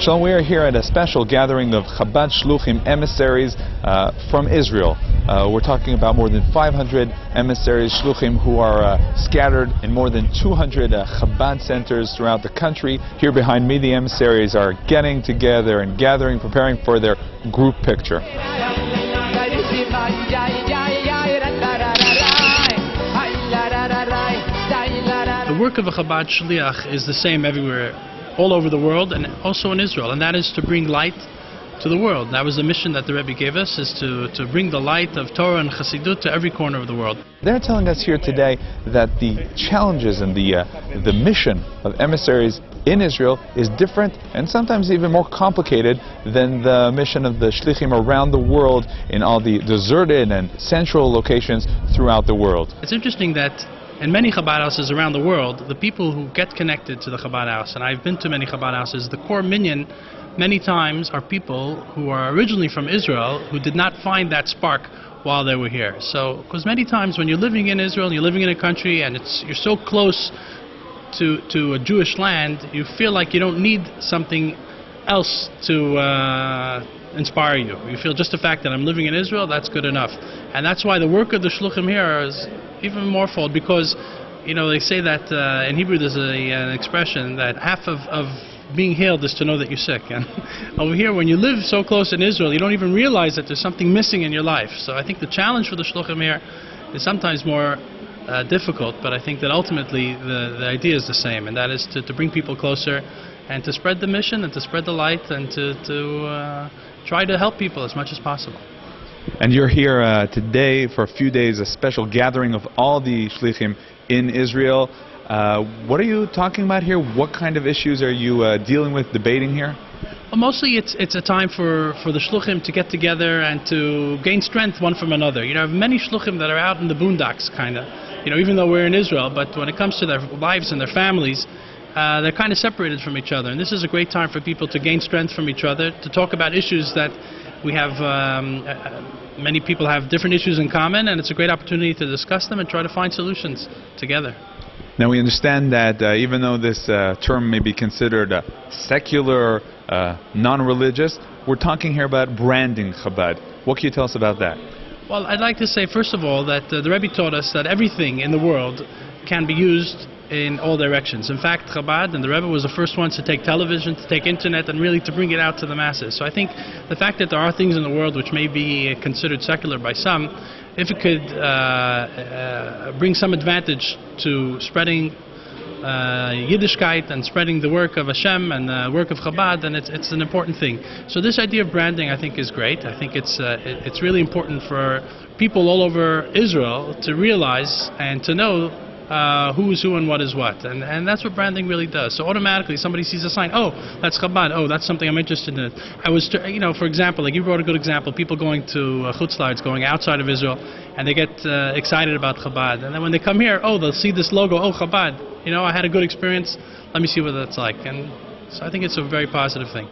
So we are here at a special gathering of Chabad Shluchim emissaries from Israel. We're talking about more than 500 emissaries, Shluchim, who are scattered in more than 200 Chabad centers throughout the country. Here behind me, the emissaries are getting together and gathering, preparing for their group picture. The work of a Chabad Shliach is the same everywhere, all over the world, and also in Israel, and that is to bring light to the world. That was the mission that the Rebbe gave us, is to bring the light of Torah and Chassidut to every corner of the world. They're telling us here today that the challenges and the mission of emissaries in Israel is different and sometimes even more complicated than the mission of the Shlichim around the world in all the deserted and central locations throughout the world. It's interesting that in many Chabad houses around the world, the people who get connected to the Chabad house, and I've been to many Chabad houses, the core minyan many times are people who are originally from Israel who did not find that spark while they were here. So, because many times when you're living in Israel, and you're living in a country and you're so close to a Jewish land, you feel like you don't need something else to inspire you. You feel just the fact that I'm living in Israel, that's good enough. And that's why the work of the Shluchim here is even more fold, because, you know, they say that in Hebrew there's an expression that half of being healed is to know that you're sick. And over here, when you live so close in Israel, you don't even realize that there's something missing in your life. So I think the challenge for the Shluchim here is sometimes more difficult, but I think that ultimately the idea is the same, and that is to bring people closer and to spread the mission and to spread the light and to try to help people as much as possible. And you're here today for a few days, a special gathering of all the Shlichim in Israel. What are you talking about here? What kind of issues are you dealing with, debating here? Well, mostly it's a time for the Shluchim to get together and to gain strength one from another. You know, I have many Shluchim that are out in the boondocks, kind of, you know, even though we're in Israel, but when it comes to their lives and their families, they're kind of separated from each other. And this is a great time for people to gain strength from each other, to talk about issues that we have, many people have different issues in common, and it's a great opportunity to discuss them and try to find solutions together. Now we understand that even though this term may be considered secular, non-religious, we're talking here about branding Chabad. What can you tell us about that? Well, I'd like to say, first of all, that the Rebbe taught us that everything in the world can be used in all directions. In fact, Chabad and the Rebbe was the first ones to take television, to take internet, and really to bring it out to the masses. So I think the fact that there are things in the world which may be considered secular by some, if it could bring some advantage to spreading Yiddishkeit and spreading the work of Hashem and the work of Chabad, then it's an important thing. So this idea of branding, I think, is great. I think it's really important for people all over Israel to realize and to know who is who and what is what, and that's what branding really does. So automatically somebody sees a sign, oh, that's Chabad, oh, that's something I'm interested in. I was, you know, for example, like you brought a good example, people going to Chutz La'aretz, going outside of Israel, and they get excited about Chabad, and then when they come here, oh, they'll see this logo, oh, Chabad, you know, I had a good experience, let me see what that's like. And so I think it's a very positive thing.